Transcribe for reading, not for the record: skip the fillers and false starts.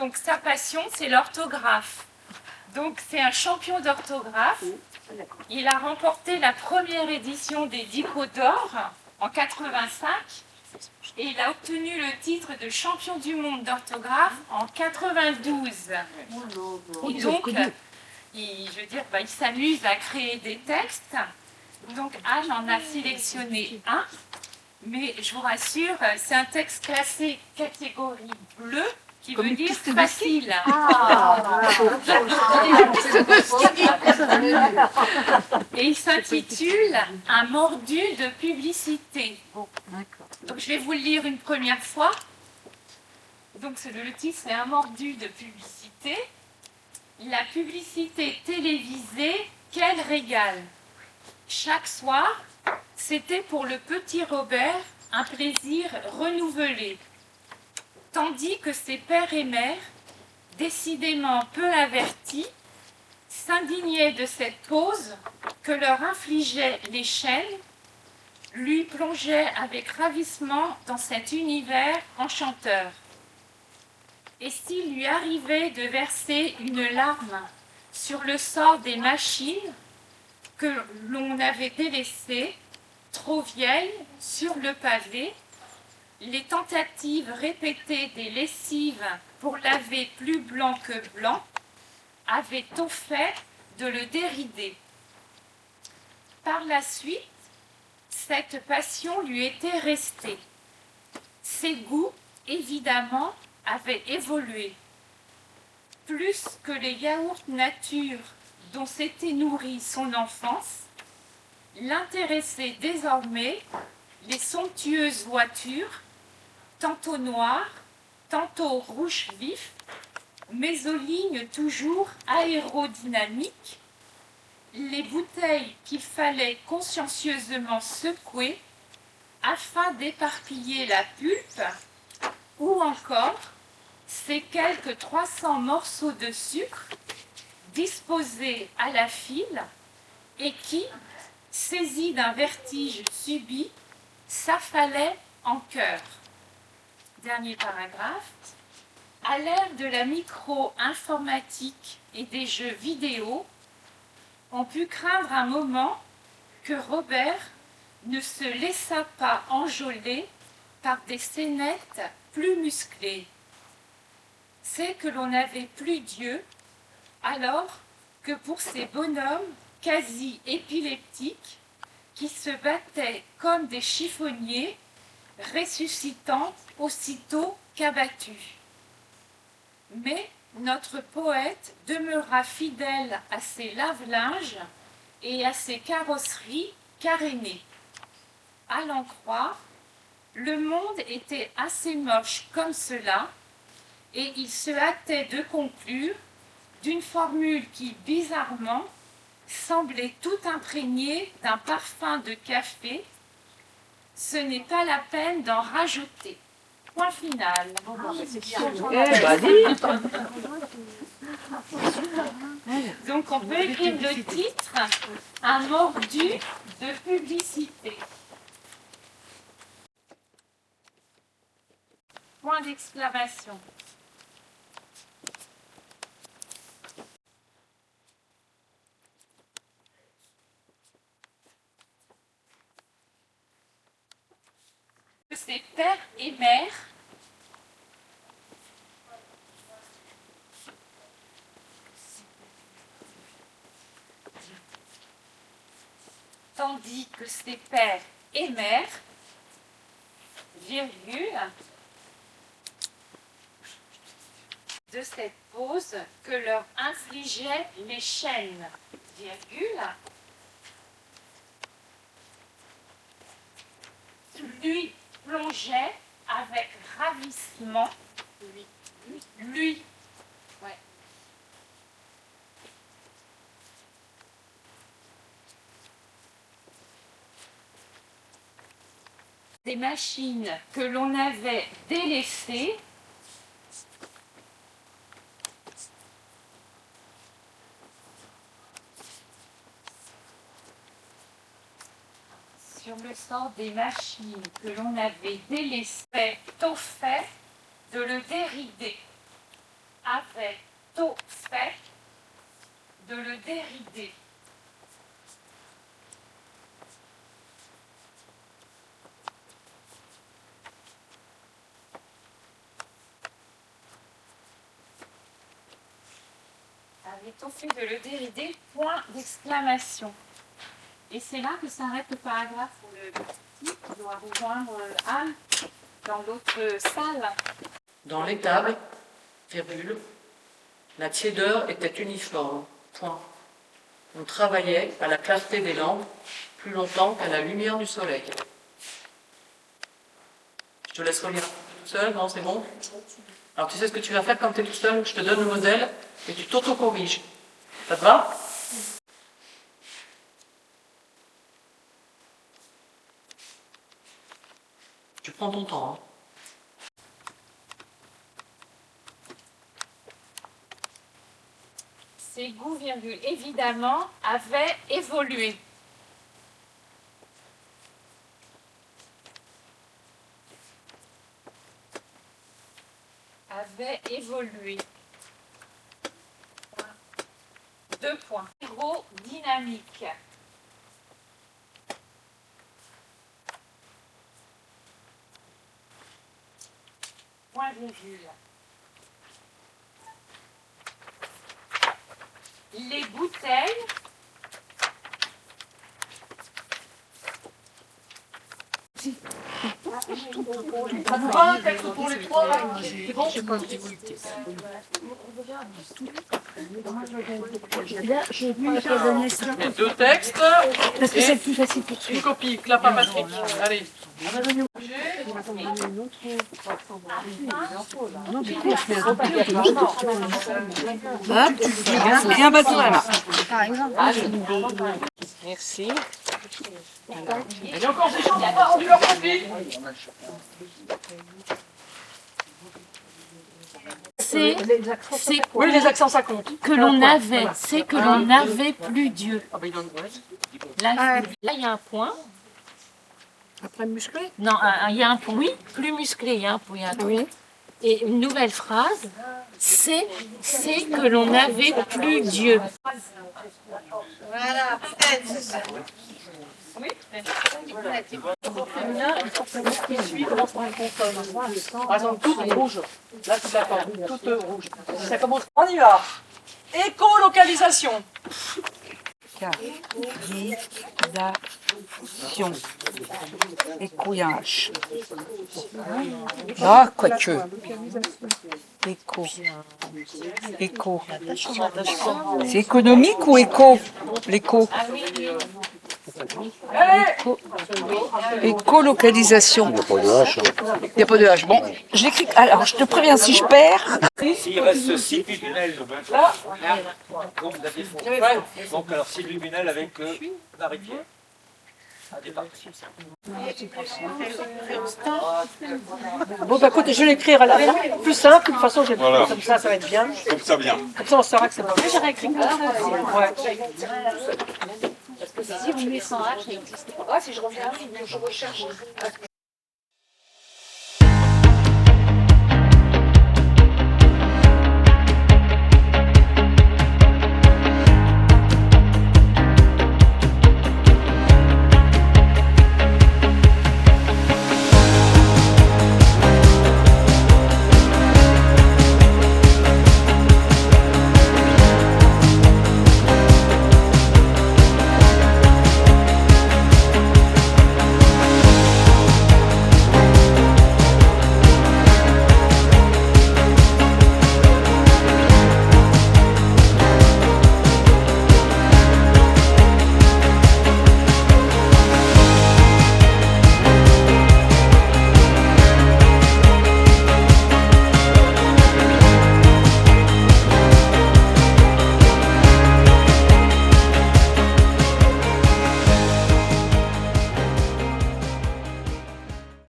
Donc sa passion, c'est l'orthographe. Donc c'est un champion d'orthographe. Il a remporté la première édition des Dico d'or en 85 et il a obtenu le titre de champion du monde d'orthographe en 92. Et donc, il s'amuse à créer des textes. Donc Anne en a sélectionné un, mais je vous rassure, c'est un texte classé catégorie bleue, qui veut dire facile. Et il s'intitule « Un mordu de publicité ». Donc je vais vous le lire une première fois. Donc le titre c'est « Un mordu de publicité ». La publicité télévisée, quel régal! Chaque soir, c'était pour le petit Robert un plaisir renouvelé. Tandis que ses pères et mères, décidément peu avertis, s'indignaient de cette pause que leur infligeaient les chaînes, lui plongeaient avec ravissement dans cet univers enchanteur. Et s'il lui arrivait de verser une larme sur le sort des machines que l'on avait délaissées, trop vieilles, sur le pavé, les tentatives répétées des lessives pour laver plus blanc que blanc avaient tôt fait de le dérider. Par la suite, cette passion lui était restée. Ses goûts, évidemment, avaient évolué. Plus que les yaourts nature dont s'était nourrie son enfance, l'intéressaient désormais les somptueuses voitures, tantôt noires, tantôt rouge vif, mais aux lignes toujours aérodynamiques, les bouteilles qu'il fallait consciencieusement secouer afin d'éparpiller la pulpe, ou encore ces quelques 300 morceaux de sucre disposés à la file et qui, saisis d'un vertige subit, s'affalaient en chœur. Dernier paragraphe. À l'ère de la micro-informatique et des jeux vidéo, on put craindre un moment que Robert ne se laissât pas enjôler par des scénettes plus musclées. C'est que l'on n'avait plus Dieu, alors que pour ces bonhommes quasi épileptiques qui se battaient comme des chiffonniers, ressuscitant aussitôt qu'abattus. Mais notre poète demeura fidèle à ses lave-linges et à ses carrosseries carénées. À l'en croire, le monde était assez moche comme cela, et il se hâtait de conclure d'une formule qui, bizarrement, semblait tout imprégnée d'un parfum de café. Ce n'est pas la peine d'en rajouter. Point final. Donc on peut écrire le titre « Un mordu de publicité ». Point d'exclamation. C'est père et mère. Tandis que c'est père et mère, virgule, de cette pause que leur infligeaient les chaînes, virgule, lui plongeait avec ravissement, lui, ouais. Des machines que l'on avait délaissées, sur le sort des machines que l'on avait délaissées, tôt fait de le dérider. avait tôt fait de le dérider. Avait tôt fait de le dérider, point d'exclamation. Et c'est là que s'arrête le paragraphe pour le petit qui doit rejoindre Anne dans l'autre salle. Dans l'étable, virgule, la tiédeur était uniforme. Point. On travaillait à la clarté des lampes plus longtemps qu'à la lumière du soleil. Je te laisse relire tout seul, non, c'est bon? Alors tu sais ce que tu vas faire quand tu es tout seul? Je te donne le modèle et tu t'auto-corriges. Ça te va? Tu prends ton temps. Hein. Ces goûts, virgule, évidemment, avaient évolué. Avaient évolué. Deux points. Aérodynamique. Point virgule. Les bouteilles Ça vous va, quelques pour les trois? C'est bon? Les deux textes. Parce que c'est plus facile pour toi. Une copie, clap à Patrick. Allez. Et un bâton à la main. Par exemple. Merci. Il y a encore des gens qui n'ont pas rendu leur copie. c'est Oui, les accents ça compte. que l'on avait, c'est que l'on n'avait plus Dieu. Ah ben, Là, il y a un point. Après musclé? Non, il y a un point, oui, plus musclé, il y a un point. Oui. Et une nouvelle phrase, c'est que l'on n'avait plus Dieu. Voilà, Oui. Par exemple, toute rouge. Là, c'est d'accord. Toute rouge. Ça commence. On y va. Écolocalisation. Éco-isation. Écouillage. Ah, quoique. Éco. Éco. C'est économique ou éco? L'éco. Éco. Écolocalisation. Il n'y a pas de H. Bon, je l'écris. Alors, je te préviens, si je perds. S'il reste 6 luminelles, donc alors 6 luminelles avec la rivière. Bon, bah écoute, je vais l'écrire à la plus simple. De toute façon, j'ai Voilà. comme ça va être bien. Comme ça bien. Comme ça, on saura que c'est pas mal. J'aurais écrit comme ça. Ouais. Parce que si vous mettez sans H, ça n'existe pas. Ah, si je reviens, je recherche.